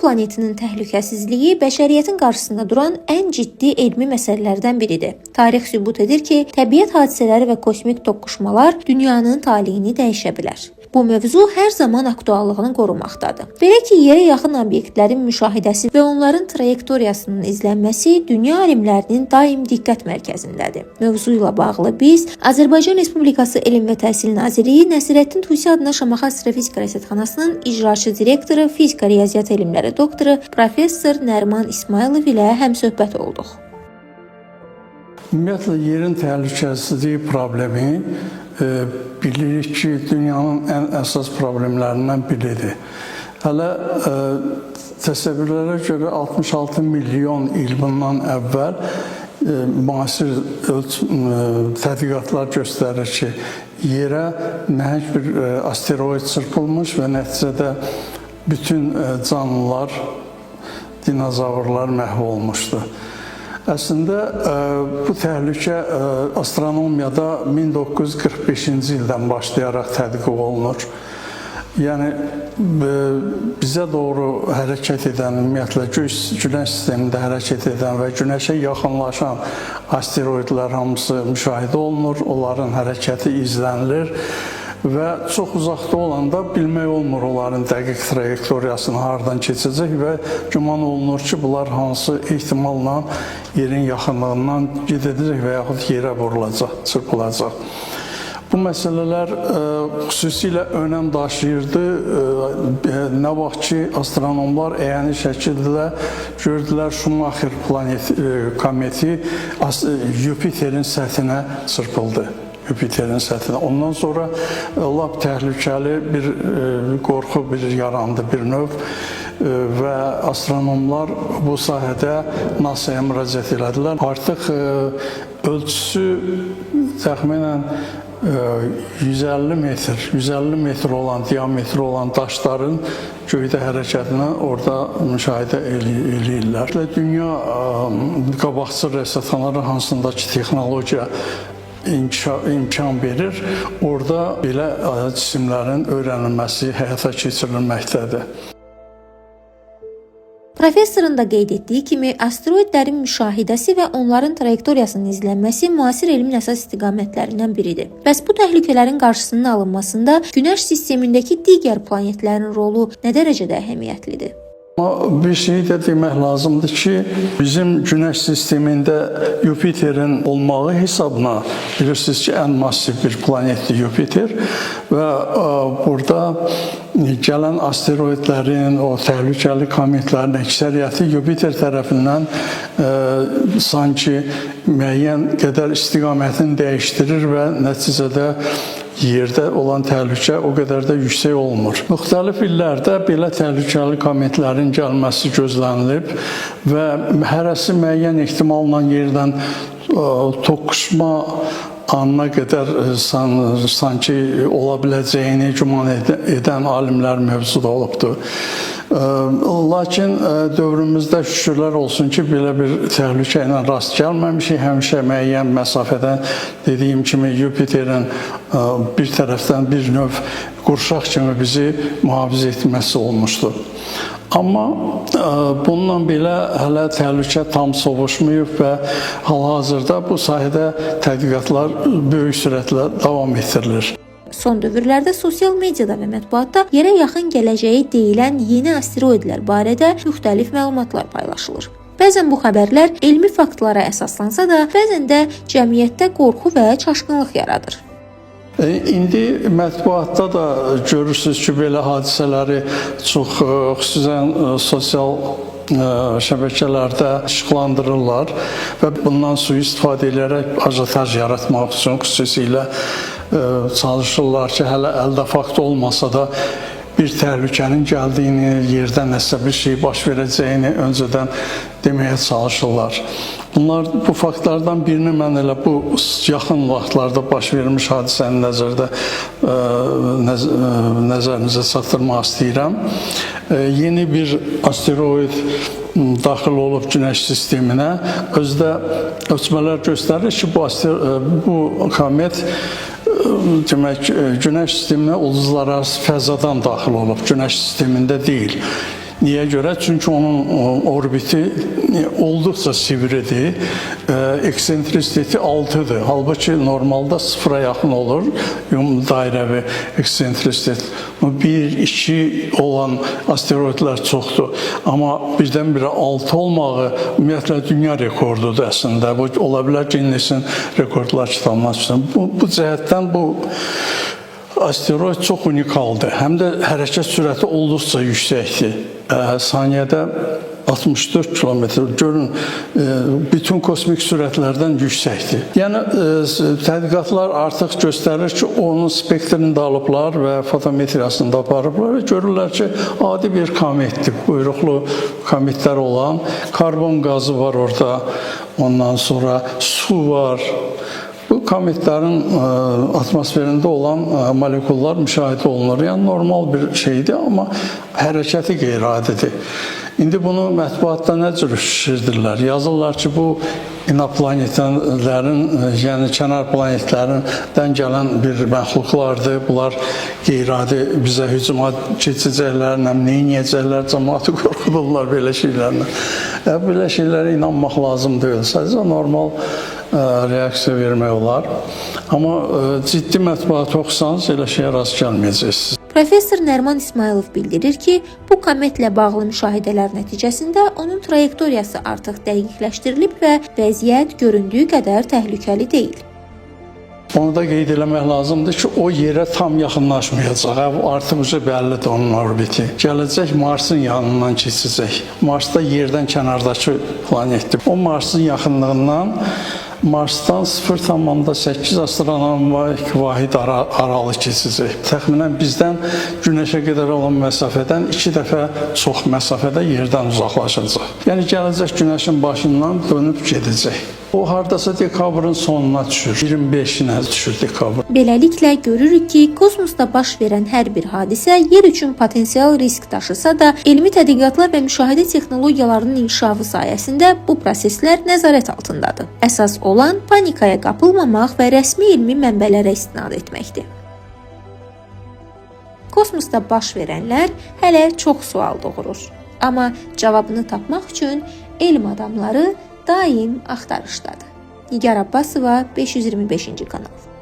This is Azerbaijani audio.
planetinin təhlükəsizliyi bəşəriyyətin qarşısında duran ən ciddi elmi məsələlərdən biridir. Tarix sübut edir ki, təbiət hadisələri və kosmik toqquşmalar dünyanın taleyini dəyişə bilər. Bu mövzu hər zaman aktuallığını qorumaqdadır. Belə ki, yerə yaxın obyektlərin müşahidəsi və onların trayektoriyasının izlənməsi dünya alimlərinin daim diqqət mərkəzindədir. Mövzu ilə bağlı biz Azərbaycan Respublikası Elm və Təhsil Nazirliyi Nəsirəddin Tusi adına Şamaxı Astrofizika Rəsədxanasının icraçı direktoru, fizika riyaziyyat elmləri doktoru professor Nəriman İsmayılov ilə həmsöhbət olduq. Ümumiyyətlə, yerin təhlükəsizliyi problemi bilirik ki, dünyanın ən əsas problemlərindən biridir. Hələ təsəvvürlərə görə 66 milyon il bundan əvvəl müasir tədqiqatlar göstərir ki, yerə nəhəng bir asteroid çırpılmış və nəticədə bütün canlılar, dinozavrlar məhv olmuşdur. Əslində, bu təhlükə astronomiyada 1945-ci ildən başlayaraq tədqiq olunur. Yəni, bizə doğru hərəkət edən, ümumiyyətlə, Günəş sistemində hərəkət edən və Günəşə yaxınlaşan asteroidlər hamısı müşahidə olunur, onların hərəkəti izlənilir və çox uzaqda olanda bilmək olmur onların dəqiq trayektoriyasını haradan keçəcək və güman olunur ki, bunlar hansı ehtimalla yerin yaxınlığından gedəcək və yaxud yerə vurulacaq, çırpılacaq. Bu məsələlər xüsusilə önəm daşıyırdı. Nə vaxt ki, astronomlar əyani şəkildə gördülər Şumaxer kometi Yupiterin səthinə çırpıldı. Yupiterin səthinə. Ondan sonra lap təhlükəli bir qorxu yarandı bir növ və astronomlar bu sahədə NASA-ya müraciət elədilər. Artıq ölçüsü təxminən 150 metr olan, diametri olan daşların göydə hərəkətini orada müşahidə eləyirlər. Dünya qabaqcıl rəsədxanaları hansındakı texnologiya imkan verir, orada belə cisimlərin öyrənilməsi həyata keçirilməkdədir. Professorun da qeyd etdiyi kimi, asteroidlərin müşahidəsi və onların trayektoriyasının izlənməsi müasir elmin əsas istiqamətlərindən biridir. Bəs bu təhlükələrin qarşısının alınmasında Günəş sistemindəki digər planetlərin rolu nə dərəcədə əhəmiyyətlidir? Bir şey də demək lazımdır ki, bizim Günəş sistemində Yupiterin olmağı hesabına bilirsiniz ki, ən massiv bir planetdir Yupiter və burada gələn asteroidlərin, o təhlükəli kometlərin əksəriyyəti Yupiter tərəfindən sanki müəyyən qədər istiqamətini dəyişdirir və nəticədə yerdə olan təhlükə o qədər də yüksək olmur. Müxtəlif illərdə belə təhlükəli kometlərin gəlməsi gözlənilib və hərəsi müəyyən ehtimalla yerdən toqquşma anına qədər sanki ola biləcəyini güman edən alimlər mövcud olubdur. Lakin dövrümüzdə şükürlər olsun ki, belə bir təhlükə ilə rast gəlməmişik. Həmişə müəyyən məsafədən dediyim kimi Yupiterin bir tərəfdən bir növ qurşaq kimi bizi mühafizə etməsi olmuşdur. Amma bununla belə hələ təhlükə tam sovuşmayıb və hal-hazırda bu sahədə tədqiqatlar böyük sürətlə davam etdirilir. Son dövrlərdə sosial mediada və mətbuatda yerə yaxın gələcəyi deyilən yeni asteroidlər barədə müxtəlif məlumatlar paylaşılır. Bəzən bu xəbərlər elmi faktlara əsaslansa da, bəzən də cəmiyyətdə qorxu və çaşqınlıq yaradır. İndi mətbuatda da görürsünüz ki, belə hadisələri çox xüsusən sosial şəbəkələrdə işıqlandırırlar və bundan sui-istifadə edərək ajotaj yaratmaq üçün xüsusilə çalışırlar ki, hələ əldə fakt olmasa da bir təhlükənin gəldiyini, yerdə nəsə bir şey baş verəcəyini öncədən deməyə çalışırlar. Bu faktlardan birini mən elə bu yaxın vaxtlarda baş vermiş hadisəni nəzərinizə çatdırmaq istəyirəm. Yeni bir asteroid daxil olub Günəş sisteminə. Özdə ölçmələr göstərir ki, bu komet demək, Günəş sisteminə ulduzlararası fəzadan daxil olub, Günəş sistemində deyil. Niyə görə? Çünki onun orbiti olduqca sivridir. Eksentrisiteti 6-dır. Halbuki normalda 0-a yaxın olur. Dairəvi eksentrisitet. 1-2 olan asteroidlər çoxdur. Amma birdən-birə 6 olmağı ümumiyyətlə dünya rekordudur əslində. Bu ola bilər Ginnesin rekordlar kitabına çıxsın. Bu cəhətdən bu asteroid çox unikaldır. Həm də hərəkət sürəti olduqca yüksəkdir. Saniyədə 64 kilometr. Görün, bütün kosmik sürətlərdən yüksəkdir. Yəni, tədqiqatlar artıq göstərir ki, onun spektrini də alıblar və fotometriyasını da aparıblar və görürlər ki, adi bir kometdir. Quyruqlu kometlər olan, karbon qazı var orada, ondan sonra su var. Bu kometlərin atmosferində olan molekullar müşahidə olunur. Yəni, normal bir şeydir, amma hərəkəti qeyri-adidir. İndi bunu mətbuatda nə cür şişirdirlər? Yazırlar ki, bu inaplanetlərin, yəni kənar planetlərindən gələn bir məxluqlardır. Bunlar qeyri-adi bizə hücuma keçəcəklər, neyniyəcəklər, cəmaatı qorxudurlar belə şeylərlə. Belə şeylərə inanmaq lazım deyil. Sadəcə normal reaksiya vermək olar. Amma ciddi mətbuatı oxusanız elə şeyə rast gəlməyəcəksiniz. Professor Nəriman İsmailov bildirir ki, bu kometlə bağlı müşahidələr nəticəsində onun trayektoriyası artıq dəqiqləşdirilib və vəziyyət göründüyü qədər təhlükəli deyil. Onu da qeyd eləmək lazımdır ki, o yerə tam yaxınlaşmayacaq. Artıq bəllidir onun orbiti. Gələcək Marsın yanından keçəcək. Mars da yerdən kənardakı planetdir. O Marsın yaxınlığından Marsdan 0,8 astronomik vahid aralı keçəcək. Təxminən bizdən Günəşə qədər olan məsafədən 2 dəfə çox məsafədə yerdən uzaqlaşacaq. Yəni gələcək Günəşin başından dönüb gedəcək. O hardasa dekabrın sonuna düşür, 25-inə düşür dekabr. Beləliklə görürük ki, kosmosda baş verən hər bir hadisə yer üçün potensial risk daşısa da, elmi tədqiqatlar və müşahidə texnologiyalarının inkişafı sayəsində bu proseslər nəzarət altındadır. Əsas olan panikaya qapılmamaq və rəsmi elmi mənbələrə istinad etməkdir. Kosmosda baş verənlər hələ çox sual doğurur. Amma cavabını tapmaq üçün elm adamları daim axtarışdadır. Nigar Abbasova, 525-ci kanal.